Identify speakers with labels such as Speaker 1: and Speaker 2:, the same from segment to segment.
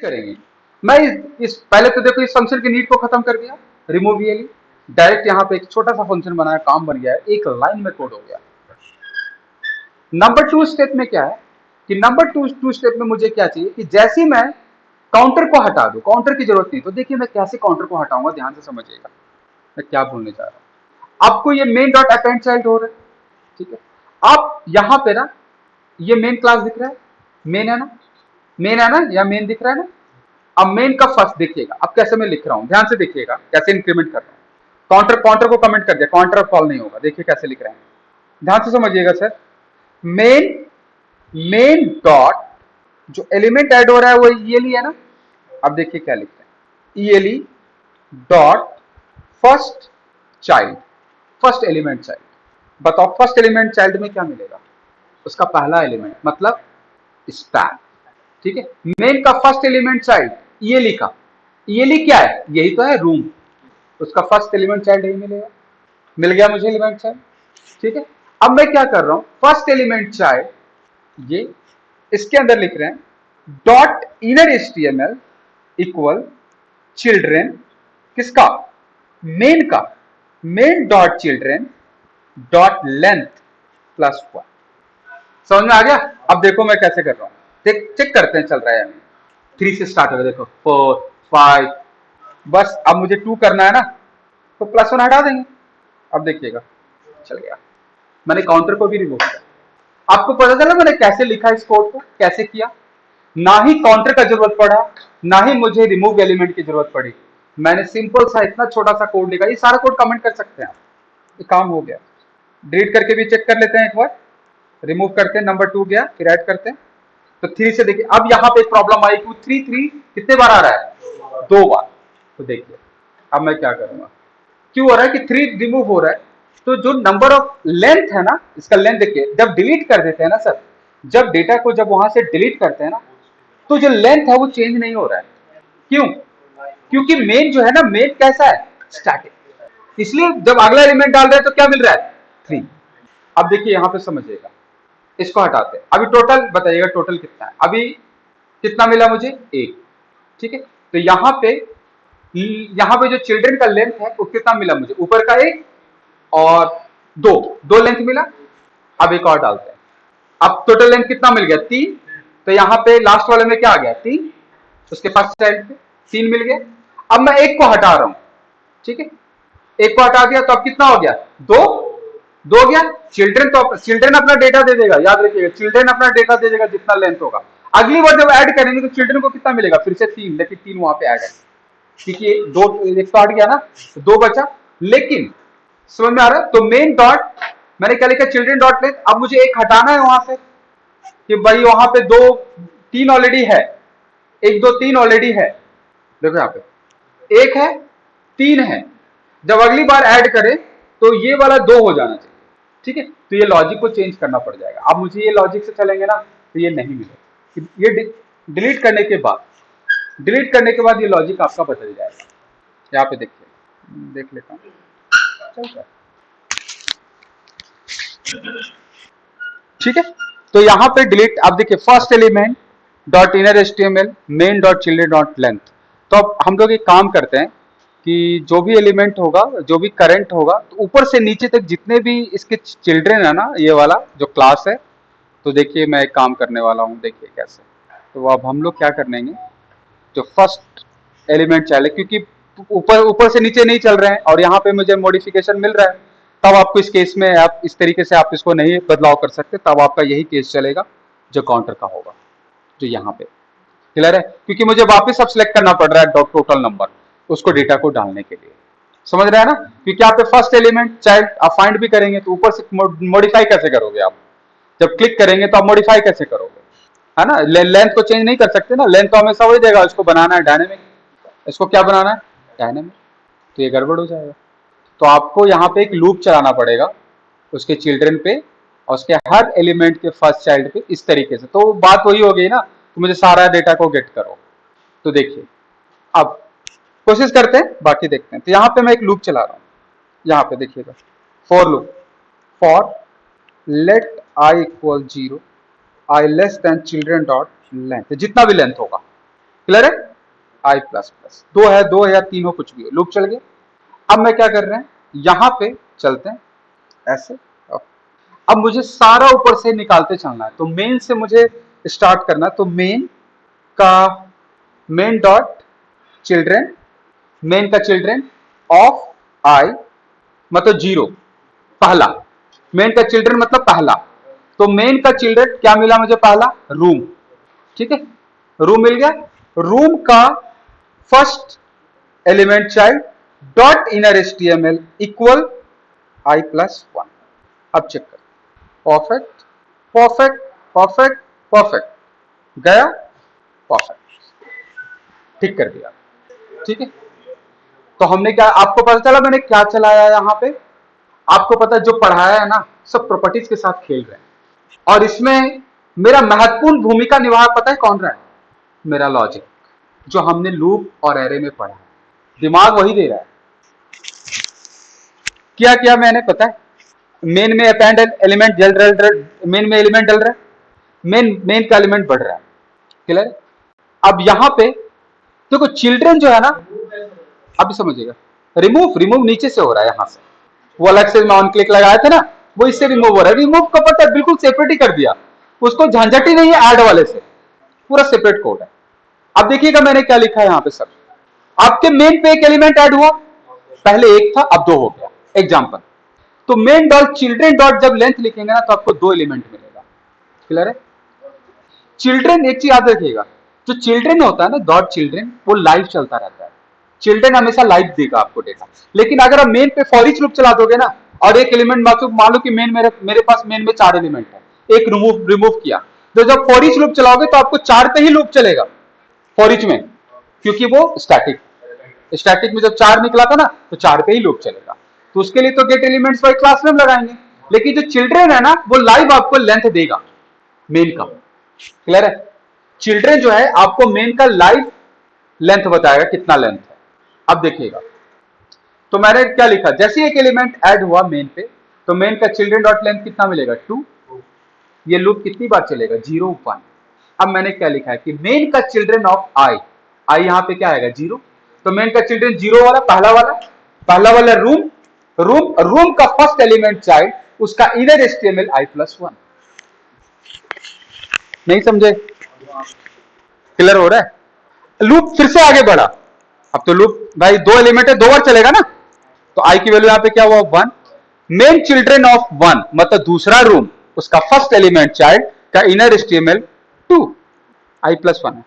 Speaker 1: करेंगे? मैं इस पहले तो देखो इस फंक्शन की नीड को खत्म कर दिया, रिमूव ईएलई, डायरेक्ट यहाँ पे एक छोटा सा फंक्शन बनाया, काम बन गया है, एक लाइन में कोड हो गया। नंबर 2 स्टेप में क्या है कि नंबर टू स्टेप में मुझे क्या चाहिए कि जैसे ही मैं काउंटर को हटा दूं, काउंटर की जरूरत नहीं, तो देखिए मैं कैसे काउंटर को हटाऊंगा, ध्यान से समझिएगा मैं क्या बोलने जा रहा हूं। आपको ये मेन डॉट अपेंड चाइल्ड हो रहा है, ठीक है। आप यहां पे ना ये मेन क्लास दिख रहा है, मेन है ना, मेन है ना, या मेन दिख रहा है ना। अब मेन का फर्स्ट देखिएगा, अब कैसे मैं लिख रहा हूं, ध्यान से देखिएगा कैसे इंक्रीमेंट कर रहा हूं। काउंटर को कमेंट कर दिया, काउंटर अब कॉल नहीं होगा, देखिए कैसे लिख रहे हैं, ध्यान से समझिएगा सर। मेन मेन डॉट जो एलिमेंट ऐड हो रहा है वो ईएलई है ना। अब देखिए क्या लिख रहे हैं, ELE dot first child, first element child. बताओ फर्स्ट एलिमेंट चाइल्ड में क्या मिलेगा, उसका पहला एलिमेंट मतलब स्टैक, ठीक है। मेन का फर्स्ट एलिमेंट चाइल्ड ईएलई का, ईएलई क्या है, यही तो है रूम, उसका फर्स्ट एलिमेंट चाइल्ड यही मिलेगा, मिल गया मुझे एलिमेंट चाइल्ड, ठीक है। अब मैं क्या कर रहा हूं, फर्स्ट एलिमेंट चाइल्ड ये इसके अंदर लिख रहे हैं dot inner HTML equal children, किसका, मेन का, main dot children dot length plus 1। समझ में आ गया। अब देखो मैं कैसे कर रहा हूं, चेक करते हैं चल रहा है, 3 से स्टार्ट होगा, देखो 4 5, बस अब मुझे 2 करना है ना, तो प्लस 1 हटा देंगे। अब देखिएगा चल गया, मैंने काउंटर को भी रिमूव किया। आपको पता चला मैंने कैसे लिखा इस कोड को, कैसे किया, ना ही काउंटर का जरूरत पड़ा, ना ही मुझे रिमूव एलिमेंट की जरूरत पड़ी। मैंने सिंपल सा इतना छोटा सा कोड लिखा, ये सारा कोड कमेंट कर सकते हैं आप, ये काम हो गया। डिलीट करके भी चेक कर लेते हैं एक बार, रिमूव करते हैं, नंबर 2 गया, फिर ऐड करते हैं, तो 3 से देखिए अब यहाँ पे एक प्रॉब्लम आई कि 3 कितने बार आ रहा है, 2 बार। तो देखिए अब मैं क्या करूंगा, क्यों हो रहा है कि 3 रिमूव हो रहा है, तो जो नंबर ऑफ लेंथ है ना, इसका लेंथ देखिए, जब डिलीट कर देते हैं ना सर, जब डेटा को जब वहां से डिलीट करते हैं ना, तो जो लेंथ है वो चेंज नहीं हो रहा है। क्यों, क्योंकि मेन जो है ना, मेन कैसा है, स्टैटिक, इसलिए जब अगला एलिमेंट डाल रहे हैं तो क्या मिल रहा है, 3। अब देखिए यहां पे समझिएगा, इसको हटाते हैं, अभी टोटल बताइएगा टोटल कितना है, अभी कितना मिला मुझे, 1, ठीक है। तो यहाँ पे जो चिल्ड्रन का लेंथ है वो कितना मिला मुझे, ऊपर का 1 और 2 लेंथ मिला। अब एक और डालते हैं, अब टोटल लेंथ कितना मिल गया, 3। तो यहाँ पे लास्ट वाले में क्या आ गया, 3, उसके फर्स्ट चाइल्ड पे 3 मिल गया। अब मैं 1 को हटा रहा हूं, ठीक है, 1 को हटा दिया तो अब कितना हो गया, 2 गया। चिल्ड्रन अपना डेटा दे देगा, याद रखिएगा चिल्ड्रन अपना डेटा दे देगा जितना लेंथ होगा। अगली बार जब ऐड करेंगे तो चिल्ड्रन को कितना मिलेगा, फिर से 3, लेकिन 3 वहां पे ऐड है, क्योंकि 1 तो हट गया ना, तो 2 बचा। लेकिन समझ में आ रहा है, तो मेन डॉट मैंने क्या लिखा, चिल्ड्रन डॉट लेंथ। अब मुझे 1 हटाना है वहां से, कि भाई वहां पे 3 ऑलरेडी है, 1 2 3 ऑलरेडी है, देखो यहाँ पे 1 है 3 है, जब अगली बार ऐड करें तो ये वाला 2 हो जाना चाहिए, ठीक है। तो ये लॉजिक को चेंज करना पड़ जाएगा। अब मुझे ये लॉजिक से चलेंगे ना तो ये नहीं मिलेगा, ये डिलीट करने के बाद ये लॉजिक आपका बदल जाएगा। यहाँ पे देखिए, देख लेता हूँ चलता है, ठीक है। तो यहाँ पे डिलीट, अब देखिए first element dot inner HTML main dot children dot length. तो अब हम लोग एक काम करते हैं कि जो भी एलिमेंट होगा, जो भी करंट होगा, तो ऊपर से नीचे तक जितने भी इसके चिल्ड्रन है ना, ये वाला जो क्लास है, तो देखिए मैं एक काम करने वाला हूँ, देखिए कैसे। तो अब हम लोग क्या करने, जो फर्स्ट एलिमेंट चाहिए, क्योंकि ऊपर से नीचे नहीं चल रहे हैं और यहाँ पे मुझे मॉडिफिकेशन मिल रहा है, तब आपको इस केस में आप इस तरीके से आप इसको नहीं बदलाव कर सकते, तब आपका यही केस चलेगा जो काउंटर का होगा, जो यहाँ पे क्लियर है, क्योंकि मुझे वापस अब सिलेक्ट करना पड़ रहा है टोटल नंबर, उसको डेटा को डालने के लिए, समझ रहे हैं ना। क्योंकि आप फर्स्ट एलिमेंट चाइल्ड आप फाइंड भी करेंगे तो ऊपर से मॉडिफाई कैसे करोगे आप, जब क्लिक करेंगे तो आप मॉडिफाई कैसे करोगे, है ना। लेंथ को चेंज नहीं कर सकते ना, लेंथ तो हमेशा वही देगा, उसको बनाना है डायनेमिक, इसको क्या बनाना है, डायनेमिक, तो ये गड़बड़ हो जाएगा। तो आपको यहाँ पे एक लूप चलाना पड़ेगा उसके चिल्ड्रन पे और उसके हर एलिमेंट के फर्स्ट चाइल्ड पे, इस तरीके से। तो बात वही हो गई ना, तो मुझे सारा डेटा को गेट करो। तो देखिए अब कोशिश करते हैं, बाकी देखते हैं। तो यहाँ पे मैं एक लूप चला रहा हूँ, यहाँ पे देखिएगा, for loop, for let i equal 0 i less than children dot length, जितना भी लेंथ होगा, क्लियर है? आई प्लस प्लस, दो है, दो है या तीन हो, कुछ भी हो, लूप चल गया। अब मैं क्या कर रहे हैं, यहां पे चलते हैं ऐसे। अब मुझे सारा ऊपर से निकालते चलना है, तो मेन से मुझे स्टार्ट करना है। तो मेन का मेन डॉट चिल्ड्रेन, मेन का चिल्ड्रेन ऑफ आई मतलब जीरो, पहला। मेन का चिल्ड्रेन मतलब पहला, तो मेन का चिल्ड्रेन क्या मिला मुझे, पहला रूम। ठीक है, रूम मिल गया। रूम का first element child dot inner HTML equal I plus one. अब चेक कर, परफेक्ट परफेक्ट परफेक्ट परफेक्ट, गया परफेक्ट, ठीक कर दिया। ठीक है, तो हमने क्या, आपको पता चला मैंने क्या चलाया यहां पे? आपको पता है जो पढ़ाया है ना, सब प्रॉपर्टीज के साथ खेल रहे हैं। और इसमें मेरा महत्वपूर्ण भूमिका निभा, पता है कौन रहा है? मेरा लॉजिक, जो हमने लूप और एरे में पढ़ा है। दिमाग वही दे रहा है। क्या किया मैंने, पता है? मेन में अपेंड एलिमेंट जल रहा है, मेन में एलिमेंट डल रहा है, मेन का एलिमेंट बढ़ रहा है। क्लियर? अब यहां पे देखो चिल्ड्रन जो है ना, अब समझिएगा, रिमूव रिमूव नीचे से हो रहा है यहां से। वो अलग से मैं ऑन क्लिक लगाए थे ना, वो इससे रिमूव हो रहा है। रिमूव का पता है, बिल्कुल सेपरेट ही कर दिया, उसको झंझट ही नहीं है ऐड वाले से, पूरा सेपरेट कोड है। अब देखिएगा मैंने क्या लिखा है यहां पे, सब आपके मेन पे एक एलिमेंट ऐड हुआ, पहले एक था अब दो हो गया। एग्जांपल, तो मेन डॉट चिल्ड्रन डॉट जब लेंथ लिखेंगे ना, तो आपको दो एलिमेंट मिलेगा। क्लियर है? चिल्ड्रन एक चीज याद रखिएगा, जो चिल्ड्रन होता है ना, डॉट चिल्ड्रन, वो लाइव चलता रहता है। चिल्ड्रन हमेशा लाइव देगा आपको डेटा। लेकिन अगर आप मेन पे फॉर ईच लूप चला दोगे ना, और एक एलिमेंट मान लो कि मेन मेरे पास मेन में चार एलिमेंट है, एक रिमूव किया, तो जब फॉर ईच लूप चलाओगे तो आपको चार पे ही लूप चलेगा फॉर ईच में, क्योंकि वो स्टैटिक में जब चार निकला था ना, तो चार पे ही लूप चलेगा। तो उसके लिए तो gate elements bye class name लगाएंगे। लेकिन जो चिल्ड्रन है ना, वो लाइव आपको लेंथ देगा मेन का। क्लियर है? चिल्ड्रन जो है आपको मेन का लाइव लेंथ बताएगा कितना लेंथ है। अब देखिएगा, तो मैंने क्या लिखा, जैसे एक एलिमेंट ऐड हुआ मेन पे, तो मेन का चिल्ड्रन डॉट लेंथ कितना मिलेगा, 2। ये लूप कितनी बार चलेगा, 0 1। अब मैंने क्या लिखा है कि मेन का चिल्ड्रन ऑफ आई, आई यहां पे क्या आएगा, 0। तो मेन का चिल्ड्रन 0 वाला, पहला वाला रूम, रूम का फर्स्ट एलिमेंट चाइल्ड, उसका इनर एचटीएमएल आई प्लस वन। नहीं समझे? क्लियर हो रहा है? लूप फिर से आगे बढ़ा। अब तो लूप भाई दो एलिमेंट है, दो बार चलेगा ना, तो आई की वैल्यू यहां पे क्या हुआ, 1। मेन चिल्ड्रन ऑफ 1 मतलब दूसरा रूम, उसका फर्स्ट एलिमेंट चाइल्ड का इनर एचटीएमएल 2, आई प्लस 1 है।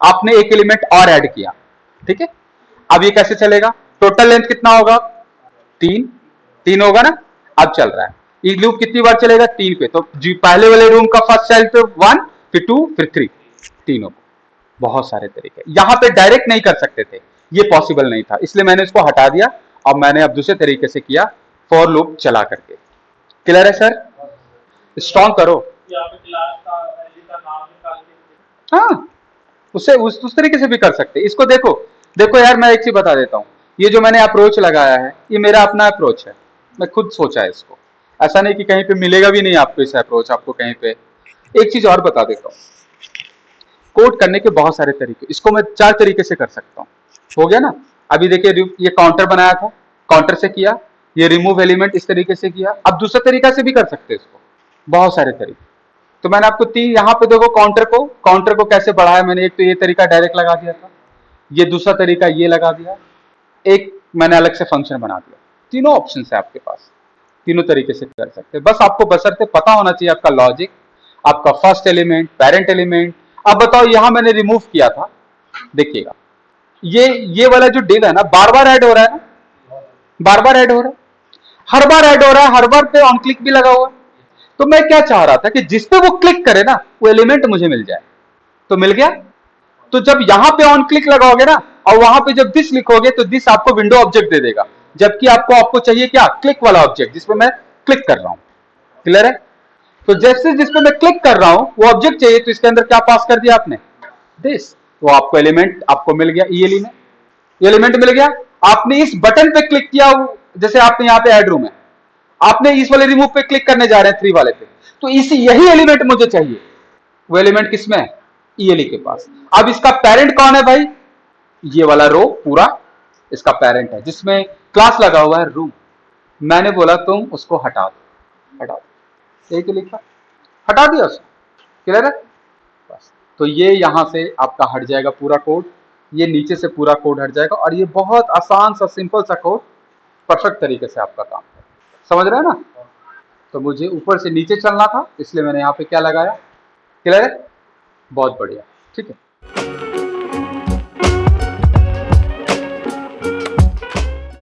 Speaker 1: आपने एक एलिमेंट और ऐड किया, ठीक है। अब ये कैसे चलेगा, टोटल लेंथ कितना होगा, 3 होगा ना। अब चल रहा है ये लूप कितनी बार चलेगा, 3 पे। तो पहले वाले रूम का फर्स्ट चाइल्ड पे 1, फिर 2, फिर 3, तीनों। बहुत सारे तरीके, यहां पे डायरेक्ट नहीं कर सकते थे, ये पॉसिबल नहीं था, इसलिए मैंने इसको हटा दिया। और मैंने अब दूसरे तरीके से किया, फॉर लूप चला करके। क्लियर है सर? स्ट्रॉन्ग करो। हाँ, उससे उस तरीके से भी कर सकते। इसको देखो देखो यार, मैं एक चीज बता देता हूँ, ये जो मैंने अप्रोच लगाया है, ये मेरा अपना अप्रोच है, मैं खुद सोचा है इसको। ऐसा नहीं कि कहीं पे मिलेगा भी नहीं आपको इस अप्रोच, आपको कहीं पे। एक चीज और बता देता हूँ, कोड करने के बहुत सारे तरीके, इसको मैं 4 तरीके से कर सकता हूँ। हो गया ना? अभी देखिए, ये काउंटर बनाया था, काउंटर से किया, ये रिमूव एलिमेंट इस तरीके से किया। अब दूसरे तरीका से भी कर सकते हैं इसको, बहुत सारे तरीके। तो मैंने आपको यहाँ पे देखो काउंटर को कैसे बढ़ाया मैंने। एक तो ये तरीका डायरेक्ट लगा दिया था, ये दूसरा तरीका ये लगा दिया, एक मैंने अलग से फंक्शन बना दिया। तीनों ऑप्शन है आपके पास, तीनों तरीके से कर सकते हैं। बस आपको बशर्ते पता होना चाहिए आपका लॉजिक, आपका फर्स्ट एलिमेंट, पेरेंट एलिमेंट। अब बताओ, यहां मैंने रिमूव किया था, देखिएगा ये वाला जो डिव है ना, बार बार ऐड हो रहा है ना, बार बार ऐड हो रहा है, हर बार ऐड हो रहा है, हर बार पे ऑन क्लिक भी लगा हुआ है। तो मैं क्या चाह रहा था कि जिस पे वो क्लिक करे ना, वो एलिमेंट मुझे मिल जाए। तो मिल गया। तो जब यहां पे ऑन क्लिक लगाओगे ना, और वहां पे जब दिस लिखोगे, तो दिस आपको विंडो ऑब्जेक्ट दे देगा, जबकि आपको चाहिए क्या, क्लिक वाला ऑब्जेक्ट जिसपे मैं क्लिक कर रहा हूं। क्लियर है? तो जैसे जिसपे मैं क्लिक कर रहा हूं वो ऑब्जेक्ट चाहिए, तो इसके अंदर क्या पास कर दिया आपने, दिस। तो आपको एलिमेंट आपको मिल गया, ये एलिमेंट मिल गया। आपने इस बटन पे क्लिक किया, जैसे आपने यहाँ पे ऐड रूम है, आपने इस वाले रिमूव पे क्लिक करने जा रहे हैं 3 वाले पे, तो इसी यही एलिमेंट मुझे चाहिए। वो एलिमेंट किसमें है, ईएलई के पास। अब इसका पेरेंट कौन है भाई? ये वाला रो पूरा इसका पेरेंट है, जिसमें क्लास लगा हुआ है रूम। मैंने बोला तुम उसको हटा दो, हटा दो, यही तो लिखा, हटा दिया उसको। क्लियर है? बस तो ये यहां से आपका हट जाएगा पूरा कोड, ये नीचे से पूरा कोड हट जाएगा, और ये बहुत आसान सा सिंपल सा कोड परफेक्ट तरीके से आपका काम है। समझ रहे हैं ना? तो मुझे ऊपर से नीचे चलना था, इसलिए मैंने यहाँ पे क्या लगाया, क्लियर है? बहुत बढ़िया, ठीक है।